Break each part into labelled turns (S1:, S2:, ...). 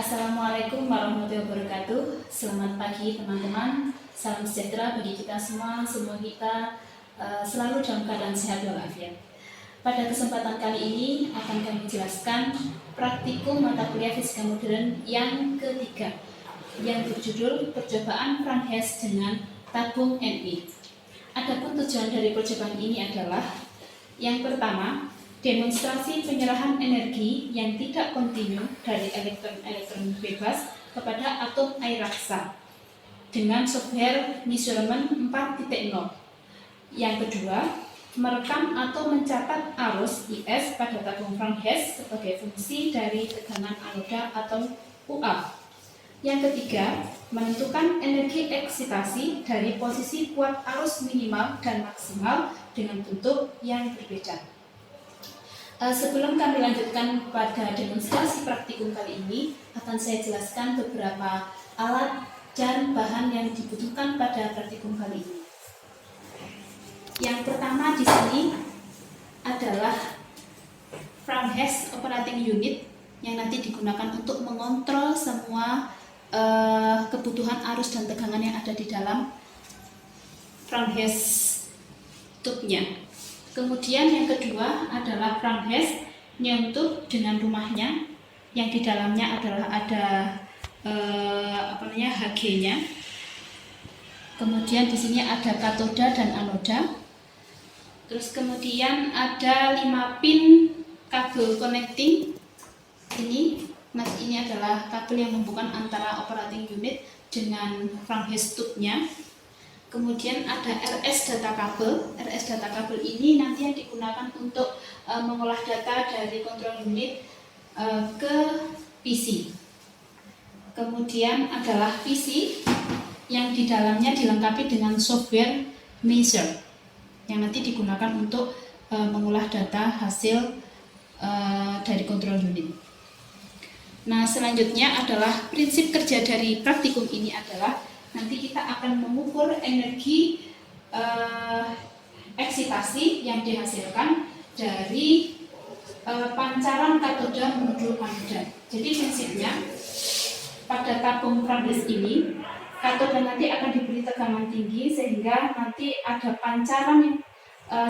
S1: Assalamualaikum warahmatullahi wabarakatuh. Selamat pagi teman-teman. Salam sejahtera bagi kita semua. Semua kita selalu dalam keadaan sehat walafiat. Pada kesempatan kali ini akan kami jelaskan praktikum mata kuliah fisika modern yang ketiga, yang berjudul percobaan Frank Hess dengan tabung Ne. Adapun tujuan dari percobaan ini adalah yang pertama, demonstrasi penyerahan energi yang tidak kontinu dari elektron-elektron bebas kepada atom air raksa dengan software measurement 4.0. Yang kedua, merekam atau mencatat arus IS pada tabung Frank Hess sebagai fungsi dari tegangan anoda atau UA. Yang ketiga, menentukan energi eksitasi dari posisi kuat arus minimal dan maksimal dengan bentuk yang berbeda. Sebelum kami lanjutkan pada demonstrasi praktikum kali ini, akan saya jelaskan beberapa alat dan bahan yang dibutuhkan pada praktikum kali ini. Yang pertama di sini adalah Frank Hess Operating Unit yang nanti digunakan untuk mengontrol semua kebutuhan arus dan tegangan yang ada di dalam Frank Hess tube-nya. Kemudian yang kedua adalah Frank Hess nyentuh dengan rumahnya yang di dalamnya adalah ada HG-nya. Kemudian di sini ada katoda dan anoda. Terus kemudian ada 5 pin kabel connecting. Ini adalah kabel yang menghubungkan antara operating unit dengan Frank Hess tube-nya. Kemudian ada RS data kabel. RS data kabel ini nanti yang digunakan untuk mengolah data dari control unit ke PC. Kemudian adalah PC yang di dalamnya dilengkapi dengan software Measure yang nanti digunakan untuk mengolah data hasil dari control unit. Nah, selanjutnya adalah prinsip kerja dari praktikum ini adalah nanti kita akan mengukur energi eksitasi yang dihasilkan dari pancaran katoda menuju anoda. Jadi prinsipnya pada tabung Frank Hess ini katoda nanti akan diberi tegangan tinggi sehingga nanti ada pancaran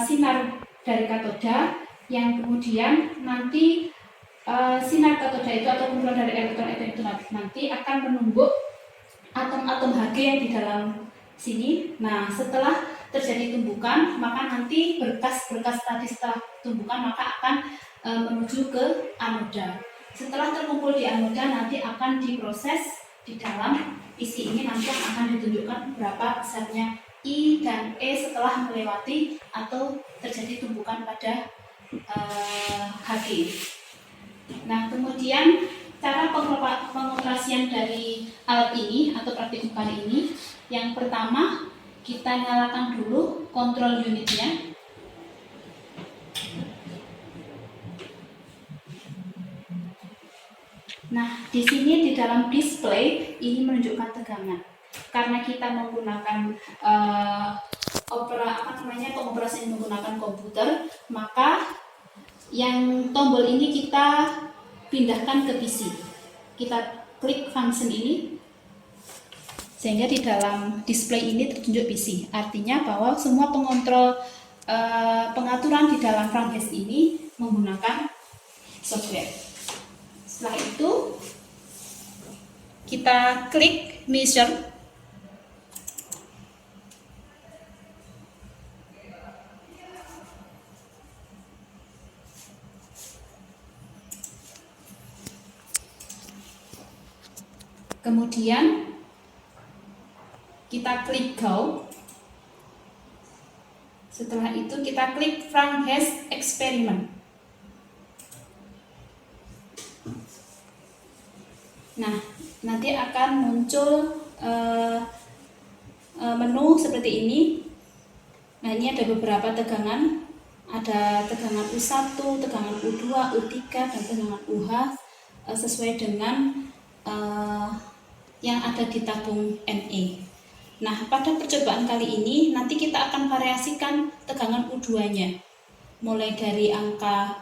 S1: sinar dari katoda yang kemudian nanti sinar katoda itu atau kumpulan dari elektron itu nanti akan menumbuk atom-atom Hg yang di dalam sini. Nah, setelah terjadi tumbukan, maka nanti berkas-berkas tadi setelah tumbukan maka akan menuju ke anoda. Setelah terkumpul di anoda nanti akan diproses di dalam PC ini, nanti akan ditunjukkan berapa besarnya I dan E setelah melewati atau terjadi tumbukan pada Hg. Nah, kemudian cara pengoperasian dari alat ini atau praktikum kali ini, yang pertama kita nyalakan dulu kontrol unitnya. Nah, di sini di dalam display ini menunjukkan tegangan. Karena kita menggunakan pengoperasian menggunakan komputer, maka yang tombol ini kita pindahkan ke PC. Kita klik function ini sehingga di dalam display ini tertunjuk PC. Artinya bahwa semua pengontrol pengaturan di dalam Frank Hess ini menggunakan software. Setelah itu kita klik measure. Kemudian kita klik go. Setelah itu kita klik Frank Hess experiment. Nah, nanti akan muncul menu seperti ini. Nah, ini ada beberapa tegangan. Ada tegangan U1, tegangan U2, U3, dan tegangan UH sesuai dengan yang ada di tabung Ne. Nah, pada percobaan kali ini nanti kita akan variasikan tegangan U2-nya. Mulai dari angka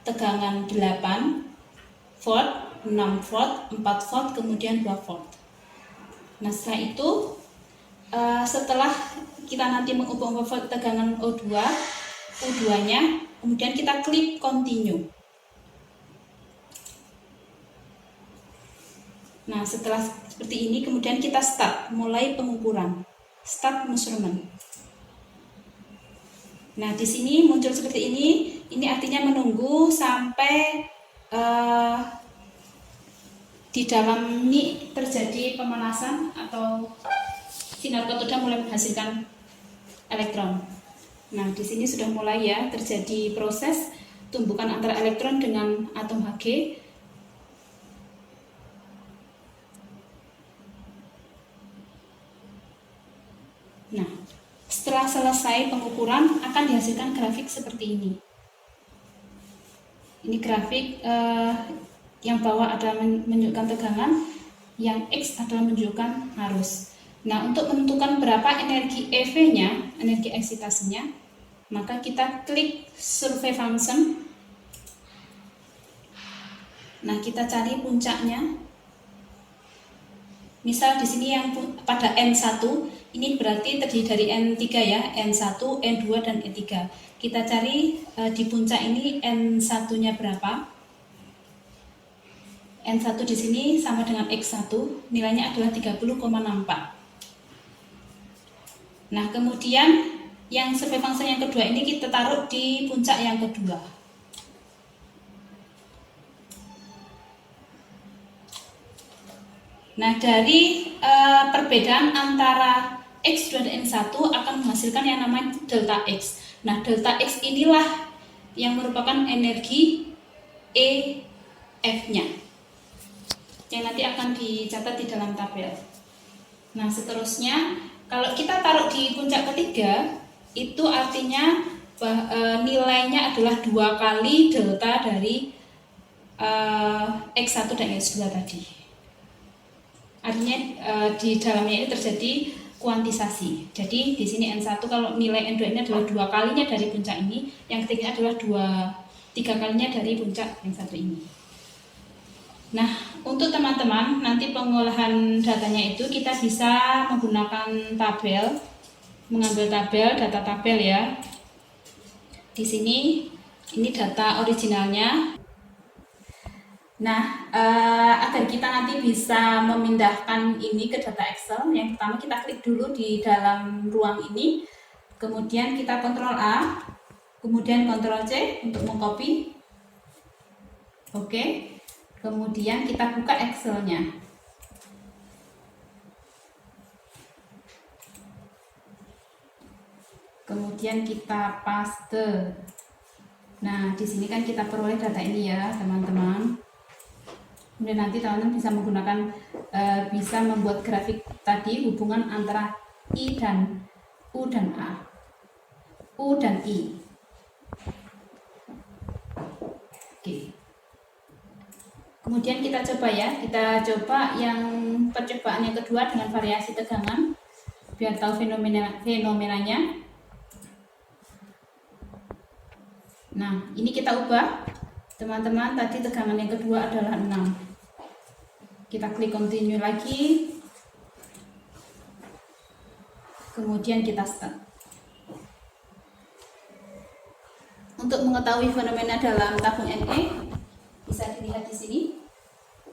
S1: tegangan 8 volt 6 volt, 4 volt, kemudian 2 volt. Nah, setelah itu setelah kita nanti mengubah tegangan U2-nya, kemudian kita klik continue. Nah, setelah seperti ini, kemudian kita start, mulai pengukuran, start measurement. Nah, di sini muncul seperti ini artinya menunggu sampai di dalam ini terjadi pemanasan atau sinar katoda mulai menghasilkan elektron. Nah, di sini sudah mulai ya terjadi proses tumbukan antara elektron dengan atom Hg. Nah, setelah selesai pengukuran akan dihasilkan grafik seperti ini. Ini grafik yang bawah adalah menunjukkan tegangan, yang X adalah menunjukkan arus. Nah, untuk menentukan berapa energi EV-nya, energi eksitasinya, maka kita klik survey function. Nah, kita cari puncaknya. Misal di sini yang pada N1, ini berarti terdiri dari N3 ya, N1, N2, dan N3. Kita cari di puncak ini N1-nya berapa. N1 di sini sama dengan X1, nilainya adalah 30,64. Nah, kemudian yang survey function yang kedua ini kita taruh di puncak yang kedua. Nah, dari perbedaan antara X2 dan N1 akan menghasilkan yang namanya delta X. Nah, delta X inilah yang merupakan energi EF-nya, yang nanti akan dicatat di dalam tabel. Nah, seterusnya, kalau kita taruh di puncak ketiga, itu artinya nilainya adalah 2 kali delta dari X1 dan X2 tadi. Artinya di dalamnya ini terjadi kuantisasi. Jadi di sini N1 kalau nilai N2 ini adalah 2 kalinya dari puncak ini, yang ketiga adalah 3 kalinya dari puncak yang satu ini. Nah, untuk teman-teman nanti pengolahan datanya itu kita bisa menggunakan tabel, mengambil tabel, data tabel ya. Di sini ini data originalnya. Nah, agar kita nanti bisa memindahkan ini ke data Excel, yang pertama kita klik dulu di dalam ruang ini, kemudian kita Ctrl A, kemudian Ctrl C untuk mengcopy. Oke. Kemudian kita buka Excel-nya. Kemudian kita paste. Nah, di sini kan kita peroleh data ini ya, teman-teman. Kemudian nanti teman-teman bisa menggunakan bisa membuat grafik tadi hubungan antara I dan U dan A, U dan I. Oke. Kemudian kita coba ya, kita coba yang percobaan yang kedua dengan variasi tegangan, biar tahu fenomenanya. Nah, ini kita ubah, teman-teman. Tadi tegangan yang kedua adalah 6. Kita klik continue lagi, kemudian kita start. Untuk mengetahui fenomena dalam tabung NE, bisa dilihat di sini.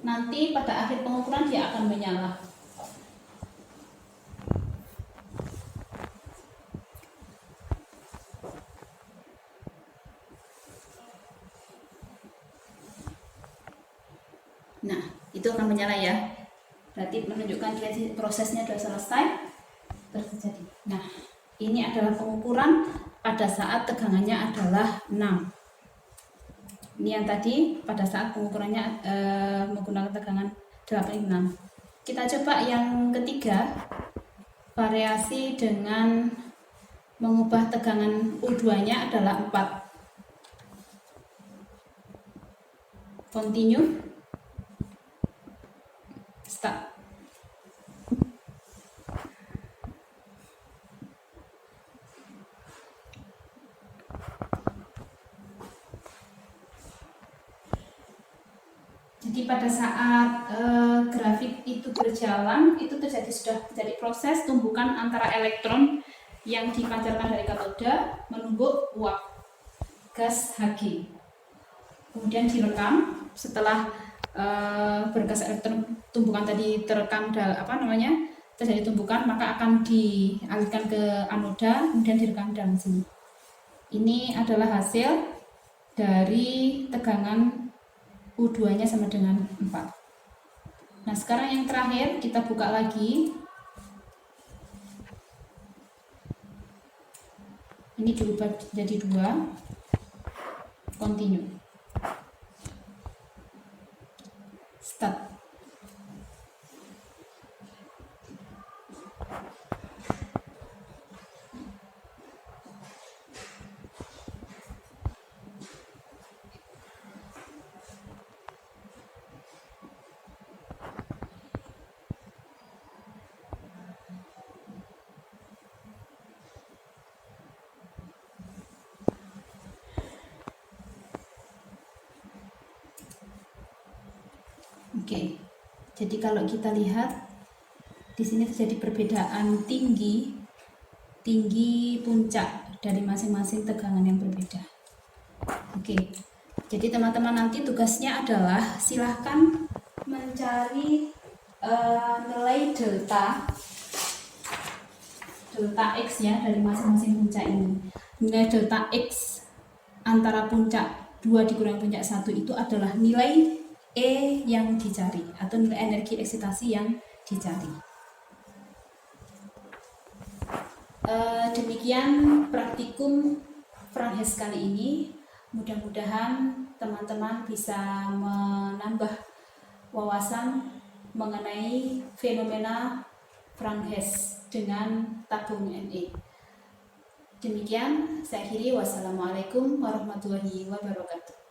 S1: Nanti pada akhir pengukuran dia akan menyala. Nah, itu akan menyala ya. Berarti menunjukkan prosesnya sudah selesai terjadi. Nah, ini adalah pengukuran pada saat tegangannya adalah 6. Ini yang tadi pada saat pengukurannya menggunakan tegangan 86. Kita coba yang ketiga, variasi dengan mengubah tegangan U2-nya adalah 4. Continue, start. Jadi pada saat grafik itu berjalan, itu sudah terjadi proses tumbukan antara elektron yang dipancarkan dari katoda menumbuk uap gas Hg. Kemudian direkam. Setelah berkas elektron tumbukan tadi terekam terjadi tumbukan, maka akan dialihkan ke anoda, kemudian direkam dalam sini. Ini adalah hasil dari tegangan U2 nya sama dengan 4. Nah, sekarang yang terakhir kita buka lagi. Ini diubah jadi 2. Continue. Start. Oke, jadi kalau kita lihat di sini terjadi perbedaan tinggi puncak dari masing-masing tegangan yang berbeda. Oke, jadi teman-teman nanti tugasnya adalah silahkan mencari nilai delta X ya dari masing-masing puncak ini. Nilai delta X antara puncak 2 dikurangi puncak 1 itu adalah nilai E yang dicari atau nilai energi eksitasi yang dicari. Demikian praktikum Franhes kali ini. Mudah-mudahan teman-teman bisa menambah wawasan mengenai fenomena Franhes dengan tabung Ne. Demikian saya akhiri. Wassalamualaikum warahmatullahi wabarakatuh.